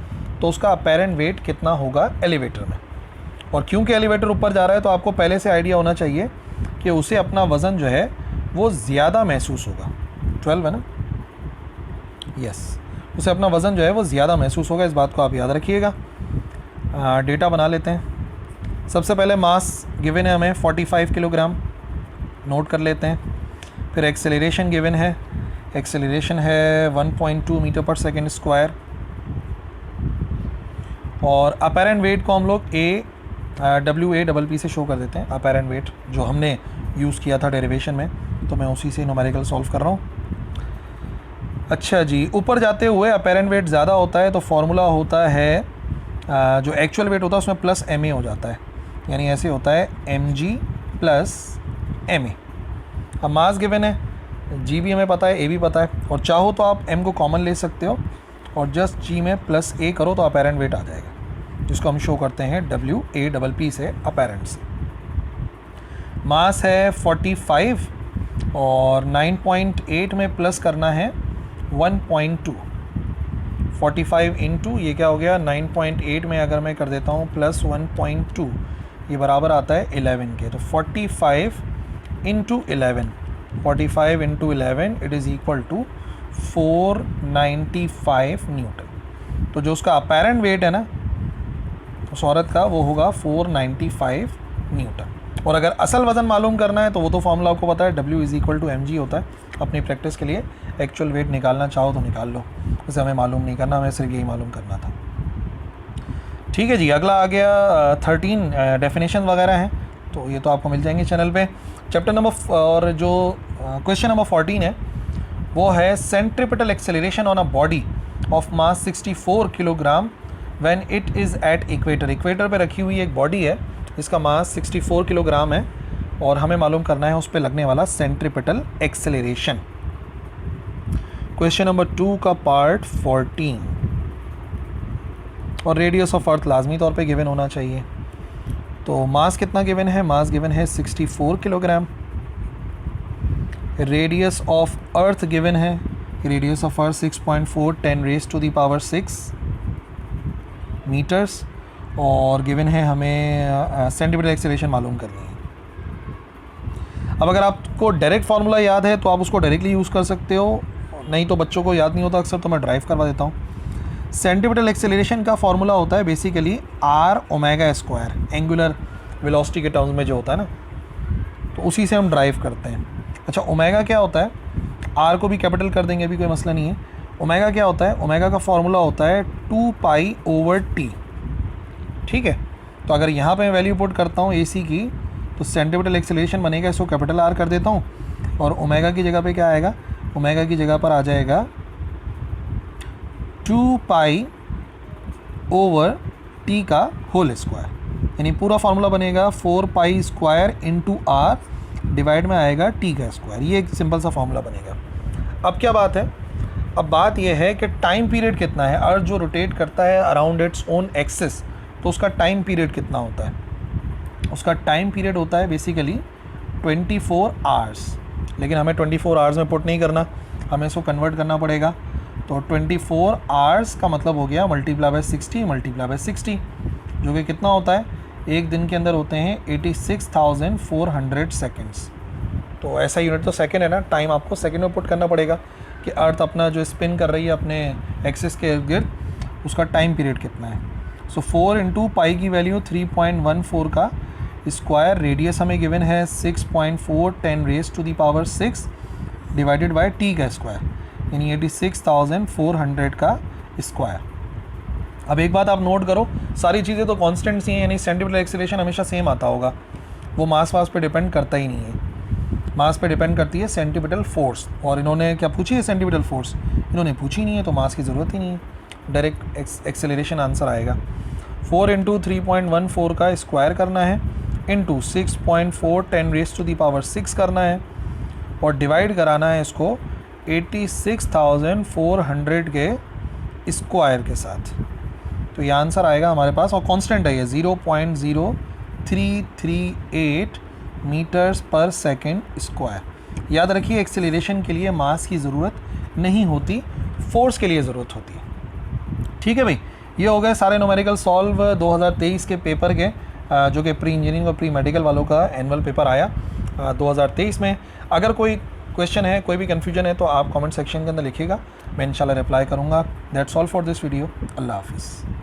तो उसका अपेरेंट वेट कितना होगा एलिवेटर में। और क्योंकि एलिवेटर ऊपर जा रहा है तो आपको पहले से आइडिया होना चाहिए कि उसे अपना वज़न जो है वो ज़्यादा महसूस होगा। 12 है ना, यस, उसे अपना वज़न जो है वो ज़्यादा महसूस होगा, इस बात को आप याद रखिएगा। डेटा बना लेते हैं। सबसे पहले मास गिवन है हमें 45 किलोग्राम, नोट कर लेते हैं। फिर एक्सेलरेशन गिवन है, एक्सेलरेशन है 1.2 मीटर पर सेकेंड स्क्वायर, और अपेरेंट वेट को हम लोग WAPP से शो कर देते हैं। अपेरेंट वेट जो हमने यूज़ किया था डेरिवेशन में, तो मैं उसी से न्यूमेरिकल सॉल्व कर रहा हूँ। अच्छा जी, ऊपर जाते हुए अपेरेंट वेट ज़्यादा होता है तो फॉर्मूला होता है जो एक्चुअल वेट होता है उसमें प्लस MA हो जाता है, यानी ऐसे होता है mg प्लस MA। अब मास गिवन है जी भी हमें पता है, ए भी पता है, और चाहो तो आप एम को कॉमन ले सकते हो और जस्ट जी में प्लस ए करो तो अपेरेंट वेट आ जाएगा, जिसको हम शो करते हैं डब्ल्यू ए डबल पी से अपेरेंट से। मास है 45 और 9.8 में प्लस करना है 1.2। 45 इंटू ये क्या हो गया 9.8 में अगर मैं कर देता हूँ प्लस 1.2, ये बराबर आता है 11 के। तो 45 into 11, 45 into 11 it is equal to 495 newton. तो जो उसका अपेरेंट वेट है ना उस औरत का, वो होगा 495 न्यूटन। और अगर असल वज़न मालूम करना है तो वो तो फॉर्मूला आपको पता है, W is equal to mg होता है। अपनी प्रैक्टिस के लिए एक्चुअल वेट निकालना चाहो तो निकाल लो, उसे हमें मालूम नहीं करना, हमें सिर्फ यही मालूम करना था। ठीक है जी, अगला आ गया 13 डेफिनेशन वगैरह हैं, तो ये तो आपको मिल जाएंगे चैनल पे। चैप्टर नंबर और जो क्वेश्चन नंबर 14 है वो है centripetal acceleration on a body of mass 64 kilogram when it is at equator. Equator पे रखी हुई एक बॉडी है जिसका मास 64 किलोग्राम है और हमें मालूम करना है उस पर लगने वाला सेंट्रीपिटल एक्सेलरेशन। क्वेश्चन नंबर 2 का पार्ट 14, और रेडियस ऑफ अर्थ लाजमी तौर पे गिवन होना चाहिए। तो मास कितना गिवन है, मास गिवन है 64 kilogram. Radius of earth given है, radius of earth 6.4 10 raise to the power 6 metres, और गिवन है हमें सेंटीमीटर एक्सेलरेशन मालूम करनी है। अब अगर आपको डायरेक्ट फार्मूला याद है तो आप उसको डायरेक्टली यूज़ कर सकते हो, नहीं तो बच्चों को याद नहीं होता अक्सर, तो मैं ड्राइव करवा देता हूँ। सेंटीमीटर एक्सेलरेशन का फार्मूला होता है basically r omega square, angular velocity के टर्म्स में जो होता है ना, तो उसी से हम ड्राइव करते हैं। अच्छा, ओमेगा क्या होता है, आर को भी कैपिटल कर देंगे, अभी कोई मसला नहीं है। ओमेगा क्या होता है, ओमेगा का फार्मूला होता है 2 पाई ओवर टी। ठीक है, तो अगर यहाँ पे मैं वैल्यू पुट करता हूँ AC की, तो सेंटीमीटर एक्सेलरेशन बनेगा, इसको कैपिटल R कर देता हूँ, और ओमेगा की जगह पे क्या आएगा, ओमेगा की जगह पर आ जाएगा 2 पाई ओवर टी का होल स्क्वायर, यानी पूरा फार्मूला बनेगा 4 pi square into R divide में आएगा टी का स्क्वायर। ये एक सिंपल सा फार्मूला बनेगा। अब क्या बात है, अब बात यह है कि टाइम पीरियड कितना है। अर्थ जो रोटेट करता है अराउंड इट्स ओन एक्सिस, तो उसका टाइम पीरियड कितना होता है, उसका टाइम पीरियड होता है बेसिकली 24 आवर्स। लेकिन हमें 24 आवर्स में पुट नहीं करना, हमें इसको कन्वर्ट करना पड़ेगा। तो 24 आवर्स का मतलब हो गया मल्टीप्लाई बाय 60 मल्टीप्लाई बाय 60, जो कि कितना होता है, एक दिन के अंदर होते हैं 86,400 सेकेंड्स। तो ऐसा यूनिट तो सेकेंड है ना, टाइम आपको सेकेंड में पुट करना पड़ेगा कि अर्थ अपना जो स्पिन कर रही है अपने एक्सिस के इर्द गिर्द, उसका टाइम पीरियड कितना है। सो 4 इंटू पाई की वैल्यू 3.14 का स्क्वायर, रेडियस हमें गिवन है 6.4 10 raise to the power 6 divided by t का स्क्वायर, यानी 86,400 का स्क्वायर। अब एक बात आप नोट करो, सारी चीज़ें तो कांस्टेंट सी हैं, यानी सेंटीमीटर एक्सेलरेशन हमेशा सेम आता होगा, वो मास पे डिपेंड करता ही नहीं है। मास पे डिपेंड करती है सेंटीमीटर फोर्स, और इन्होंने क्या पूछी है, सेंटीमीटर फोर्स इन्होंने पूछी नहीं है, तो मास की ज़रूरत ही नहीं है, डायरेक्ट एक्सेलरेशन आंसर आएगा। 4 इंटू 3.14 का स्क्वायर करना है, into 6.4 10 raise to the power 6 करना है, और डिवाइड कराना है इसको 86,400 के स्क्वायर के साथ। तो ये आंसर आएगा हमारे पास, और कांस्टेंट है ये 0.0338 मीटर्स पर सेकेंड स्क्वायर। याद रखिए, एक्सेलरेशन के लिए मास की ज़रूरत नहीं होती, फोर्स के लिए ज़रूरत होती है। ठीक है भाई, ये हो गए सारे न्यूमेरिकल सॉल्व 2023 के पेपर के, जो कि प्री इंजीनियरिंग और प्री मेडिकल वालों का एनुअल पेपर आया 2023 में। अगर कोई क्वेश्चन है, कोई भी कन्फ्यूजन है, तो आप कमेंट सेक्शन के अंदर लिखिएगा, मैं इंशाल्लाह रिप्लाई करूँगा। That's all for this video. अल्लाह हाफिज़।